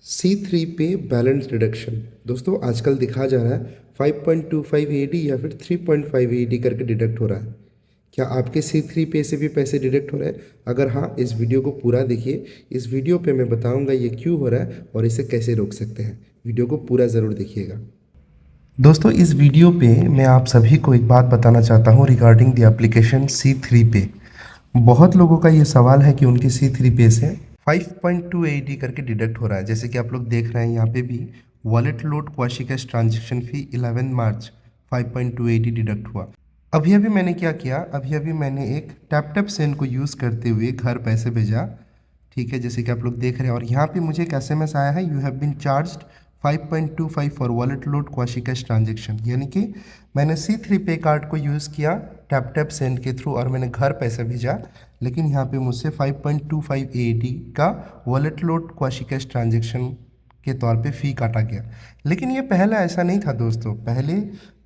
C3 पे balance deduction. दोस्तों आजकल दिखा जा रहा है 5.25 AD या फिर 3.5 AD करके डिडक्ट हो रहा है। क्या आपके C3 पे से भी पैसे डिडक्ट हो रहे हैं? अगर हाँ, इस वीडियो को पूरा देखिए। इस वीडियो पे मैं बताऊंगा ये क्यों हो रहा है और इसे कैसे रोक सकते हैं। वीडियो को पूरा ज़रूर देखिएगा। दोस्तों इस वीडियो पे मैं आप सभी को एक बात बताना चाहता हूँ रिगार्डिंग द एप्लीकेशन C3 पे। बहुत लोगों का ये सवाल है कि उनकी C3 पे से 5.2 AD करके डिडक्ट हो रहा है। जैसे कि आप लोग देख रहे हैं यहाँ पे भी wallet load quasi cash transaction fee 11 March 5.2 AD deduct हुआ। अभी अभी मैंने क्या किया, अभी अभी मैंने एक टैप टैप सेंड को यूज़ करते हुए घर पैसे भेजा। ठीक है, जैसे कि आप लोग देख रहे हैं और यहाँ पे मुझे एक SMS आया है, you have been charged 5.25 for wallet load quasi cash transaction. यानी कि मैंने C3 पे कार्ड को यूज़ किया टैप टैप सेंड के थ्रू और मैंने घर पैसे भेजा, लेकिन यहाँ पे मुझसे 5.25 AD का wallet load quasi cash transaction के तौर पे फ़ी काटा गया। लेकिन ये पहले ऐसा नहीं था दोस्तों। पहले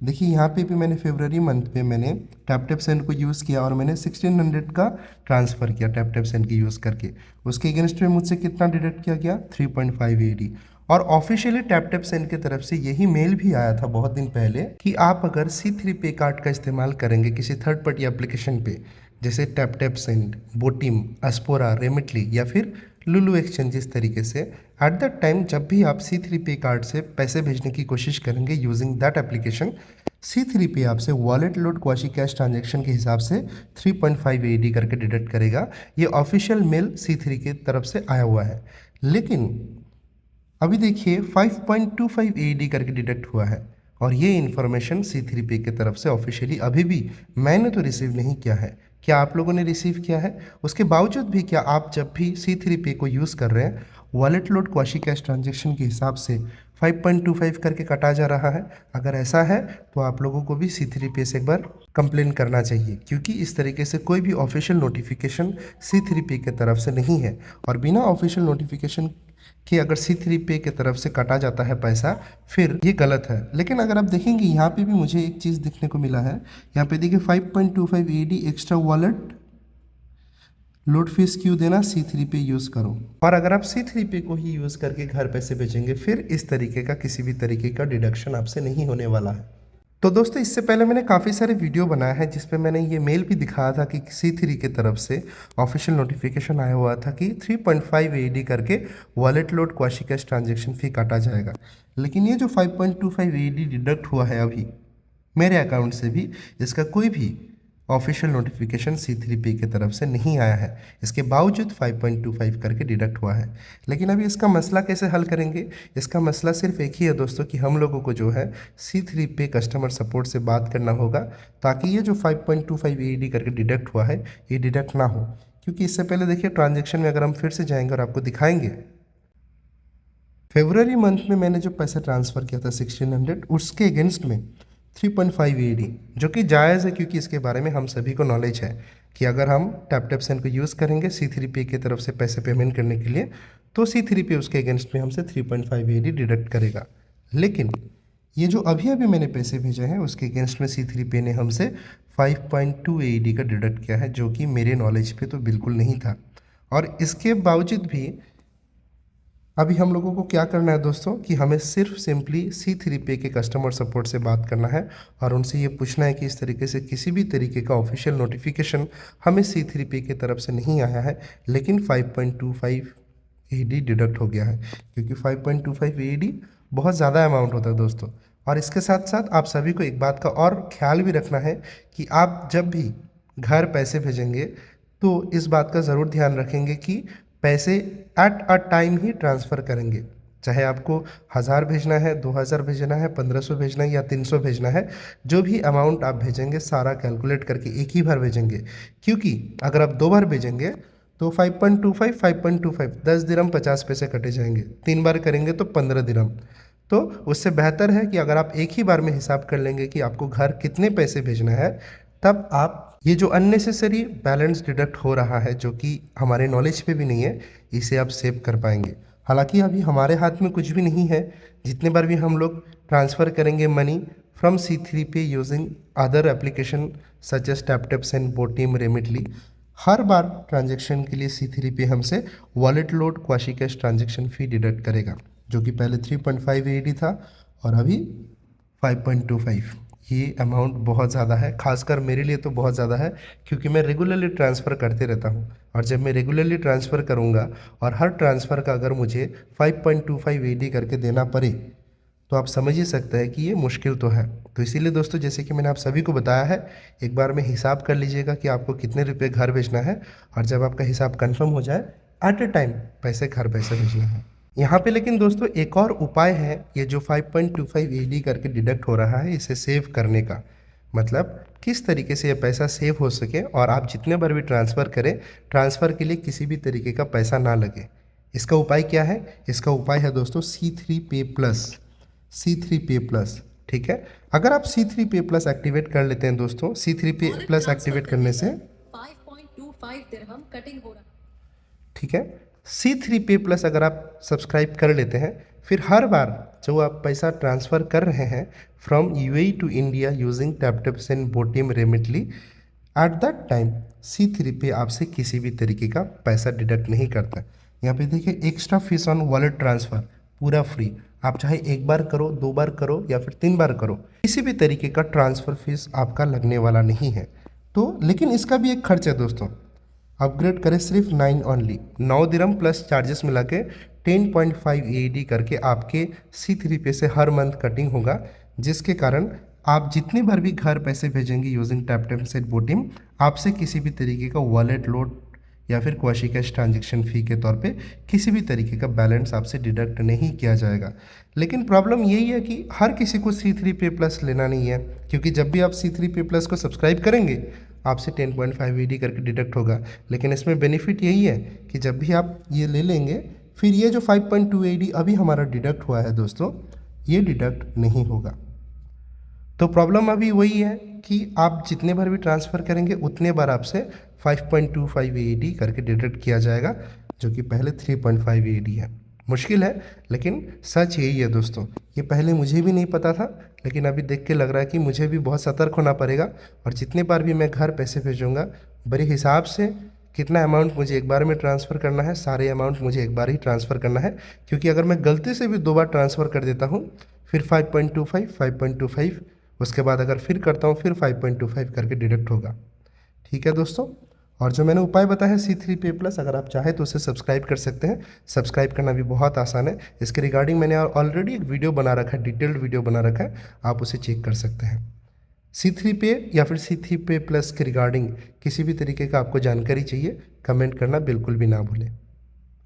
देखिए यहाँ पे भी मैंने फरवरी मंथ पे मैंने टैप टैप सेंड को यूज़ किया और मैंने 1600 का ट्रांसफ़र किया टैप टैप सेंड की यूज़ करके। उसके अगेंस्ट में मुझसे कितना डिडक्ट किया गया, 3.5 AD। और ऑफिशियली टैप टैप सेंड की तरफ से यही मेल भी आया था बहुत दिन पहले कि आप अगर C3 पे कार्ड का इस्तेमाल करेंगे किसी थर्ड पार्टी एप्लीकेशन पे, जैसे टैप टैप सेंड, बोटिम, अस्पोरा, रेमिटली या फिर लुलु एक्सचेंज, इस तरीके से एट दैट टाइम जब भी आप C3 पे कार्ड से पैसे भेजने की कोशिश करेंगे using that application, C3 pay आपसे wallet load quasi cash transaction के हिसाब से 3.5 AD करके डिडक्ट करेगा। ये ऑफिशियल मेल C3 की तरफ से आया हुआ है। लेकिन अभी देखिए 5.25 AD करके डिडक्ट हुआ है और ये इन्फॉर्मेशन C3 पे की तरफ से ऑफिशियली अभी भी मैंने तो रिसीव नहीं किया है। क्या आप लोगों ने रिसीव किया है? उसके बावजूद भी क्या आप जब भी C3 पे को यूज़ कर रहे हैं wallet load quasi cash transaction के हिसाब से 5.25 करके कटा जा रहा है? अगर ऐसा है तो आप लोगों को भी C3 पे से एक बार कंप्लेन करना चाहिए, क्योंकि इस तरीके से कोई भी ऑफिशियल नोटिफिकेशन C3 पे की तरफ से नहीं है। और बिना ऑफिशियल नोटिफिकेशन कि अगर C3 पे की तरफ से काटा जाता है पैसा, फिर ये गलत है। लेकिन अगर आप देखेंगे यहाँ पे भी मुझे एक चीज़ देखने को मिला है। यहाँ पे देखिए 5.25 AD extra wallet load fees क्यों देना, C3 पे यूज़ करो। और अगर आप C3 पे को ही यूज़ करके घर पैसे भेजेंगे फिर इस तरीके का किसी भी तरीके का डिडक्शन आपसे नहीं होने वाला है। तो दोस्तों इससे पहले मैंने काफ़ी सारे वीडियो बनाया है जिस पे मैंने ये मेल भी दिखाया था कि C3 की तरफ से ऑफिशियल नोटिफिकेशन आया हुआ था कि 3.5 AD करके wallet load quasi cash transaction fee काटा जाएगा। लेकिन ये जो 5.25 AD डिडक्ट हुआ है अभी मेरे अकाउंट से भी, इसका कोई भी ऑफिशियल नोटिफिकेशन C3 पे की तरफ से नहीं आया है। इसके बावजूद 5.25 करके डिडक्ट हुआ है। लेकिन अभी इसका मसला कैसे हल करेंगे? इसका मसला सिर्फ एक ही है दोस्तों कि हम लोगों को जो है C3 पे कस्टमर सपोर्ट से बात करना होगा ताकि ये जो 5.25 AD करके डिडक्ट हुआ है ये डिडक्ट ना हो। क्योंकि इससे पहले देखिए ट्रांजेक्शन में अगर हम फिर से जाएंगे और आपको दिखाएंगे फरवरी मंथ में मैंने जो पैसा ट्रांसफ़र किया था 1600, उसके अगेंस्ट में 3.5 AD, जो कि जायज़ है क्योंकि इसके बारे में हम सभी को नॉलेज है कि अगर हम टैप टैप सेंड को यूज़ करेंगे C3 पे की तरफ से पैसे पेमेंट करने के लिए तो C3 पे उसके अगेंस्ट में हमसे 3.5 AD डिडक्ट करेगा। लेकिन ये जो अभी अभी मैंने पैसे भेजे हैं उसके अगेंस्ट में C3 पे ने हमसे 5.2 AD का डिडक्ट किया है, जो कि मेरे नॉलेज पे तो बिल्कुल नहीं था। और इसके बावजूद भी अभी हम लोगों को क्या करना है दोस्तों कि हमें सिर्फ सिंपली C3 पे के कस्टमर सपोर्ट से बात करना है और उनसे ये पूछना है कि इस तरीके से किसी भी तरीके का ऑफिशियल नोटिफिकेशन हमें C3 पे की तरफ से नहीं आया है, लेकिन 5.25 AD डिडक्ट हो गया है। क्योंकि 5.25 AD बहुत ज़्यादा अमाउंट होता है दोस्तों। और इसके साथ साथ आप सभी को एक बात का और ख्याल भी रखना है कि आप जब भी घर पैसे भेजेंगे तो इस बात का ज़रूर ध्यान रखेंगे कि पैसे at a time he transfer करेंगे। चाहे आपको 1000 भेजना है, 2000 भेजना है, 1500 भेजना है या 300 भेजना है, जो भी अमाउंट आप भेजेंगे सारा कैलकुलेट करके एक ही बार भेजेंगे। क्योंकि अगर आप 2 बार भेजेंगे तो 5.25 10 दिरहम 50 पैसे कटे जाएंगे। 3 बार करेंगे तो 15 दिरहम। तो उससे बेहतर है कि अगर आप एक ही बार में हिसाब कर लेंगे कि आपको घर कितने पैसे भेजना है, तब आप ये जो अननेसेसरी बैलेंस डिडक्ट हो रहा है जो कि हमारे नॉलेज पे भी नहीं है, इसे आप सेव कर पाएंगे। हालांकि अभी हमारे हाथ में कुछ भी नहीं है। जितने बार भी हम लोग ट्रांसफ़र करेंगे money from C3 pay using other application such as Tap tap Send, Botim, Remitly, हर बार ट्रांजैक्शन के लिए C3 पे हमसे wallet load quasi cash transaction fee deduct करेगा, जो कि पहले 3.5 AED था और अभी 5.25। ये अमाउंट बहुत ज़्यादा है, खासकर मेरे लिए तो बहुत ज़्यादा है, क्योंकि मैं रेगुलरली ट्रांसफ़र करते रहता हूँ। और जब मैं रेगुलरली ट्रांसफ़र करूँगा और हर ट्रांसफ़र का अगर मुझे 5.25 AED करके देना पड़े, तो आप समझ ही सकते हैं कि ये मुश्किल तो है। तो इसीलिए दोस्तों, जैसे कि मैंने आप सभी को बताया है, एक बार में हिसाब कर लीजिएगा कि आपको कितने रुपए घर भेजना है, और जब आपका हिसाब कंफर्म हो जाए, एट अ टाइम पैसे घर पैसे भेजना है। यहाँ पे लेकिन दोस्तों एक और उपाय है, ये जो 5.25 AED करके डिडक्ट हो रहा है, इसे सेव करने का। मतलब किस तरीके से ये पैसा सेव हो सके और आप जितने बार भी ट्रांसफ़र करें, ट्रांसफ़र के लिए किसी भी तरीके का पैसा ना लगे। इसका उपाय क्या है? इसका उपाय है दोस्तों C3 पे प्लस। C3 पे प्लस, ठीक है। अगर आप C3 पे प्लस एक्टिवेट कर लेते हैं दोस्तों, C3 पे प्लस एक्टिवेट करने से 5.25 दिरहम कटिंग हो रहा है, ठीक है। C3 पे प्लस अगर आप सब्सक्राइब कर लेते हैं, फिर हर बार जो आप पैसा ट्रांसफ़र कर रहे हैं from UAE to India using Tap Send Botim Remitly, at that time C3 pay आपसे किसी भी तरीके का पैसा डिडक्ट नहीं करता। यहाँ पे देखिए, extra fees on wallet transfer पूरा फ्री। आप चाहे एक बार करो, 2 बार करो या फिर 3 बार करो, किसी भी तरीके का ट्रांसफ़र फीस आपका लगने वाला नहीं है। तो लेकिन इसका भी एक खर्च है दोस्तों। अपग्रेड करें सिर्फ 9 ओनली, 9 दिरहम प्लस चार्जेस मिला के 10.5 AED करके आपके C3 पे से हर मंथ कटिंग होगा, जिसके कारण आप जितनी बार भी घर पैसे भेजेंगे यूजिंग टैप सेट बोटिम, आपसे किसी भी तरीके का वॉलेट लोड या फिर क्वाशी कैश ट्रांजेक्शन फ़ी के तौर पे किसी भी तरीके का बैलेंस आपसे डिडक्ट नहीं किया जाएगा। लेकिन प्रॉब्लम यही है कि हर किसी को C3 पे प्लस लेना नहीं है, क्योंकि जब भी आप C3 पे प्लस को सब्सक्राइब करेंगे, आपसे 10.5 AED करके डिडक्ट होगा। लेकिन इसमें बेनिफिट यही है कि जब भी आप ये ले लेंगे, फिर ये जो 5.2 AED अभी हमारा डिडक्ट हुआ है दोस्तों, ये डिडक्ट नहीं होगा। तो प्रॉब्लम अभी वही है कि आप जितने बार भी ट्रांसफ़र करेंगे, उतने बार आपसे 5.25 AED करके डिडक्ट किया जाएगा, जो कि पहले 3.5 AED है। मुश्किल है, लेकिन सच यही है दोस्तों। ये पहले मुझे भी नहीं पता था, लेकिन अभी देख के लग रहा है कि मुझे भी बहुत सतर्क होना पड़ेगा, और जितने बार भी मैं घर पैसे भेजूँगा, बड़े हिसाब से कितना अमाउंट मुझे एक बार में ट्रांसफ़र करना है, सारे अमाउंट मुझे एक बार ही ट्रांसफ़र करना है। क्योंकि अगर मैं गलती से भी 2 बार ट्रांसफ़र कर देता हूँ, फिर 5.25 उसके बाद अगर फिर करता हूँ, फिर 5.25 करके डिडक्ट होगा। ठीक है दोस्तों, और जो मैंने उपाय बताया है C3 पे प्लस, अगर आप चाहें तो उसे सब्सक्राइब कर सकते हैं। सब्सक्राइब करना भी बहुत आसान है। इसके रिगार्डिंग मैंने ऑलरेडी एक वीडियो बना रखा है, डिटेल्ड वीडियो बना रखा है, आप उसे चेक कर सकते हैं। C3 पे या फिर C3 पे प्लस के रिगार्डिंग किसी भी तरीके का आपको जानकारी चाहिए, कमेंट करना बिल्कुल भी ना भूलें।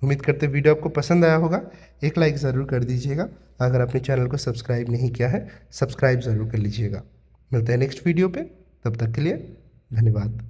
उम्मीद करते वीडियो आपको पसंद आया होगा। एक लाइक ज़रूर कर दीजिएगा। अगर अपने चैनल को सब्सक्राइब नहीं किया है, सब्सक्राइब ज़रूर कर लीजिएगा। मिलते हैं नेक्स्ट वीडियो पे, तब तक के लिए धन्यवाद।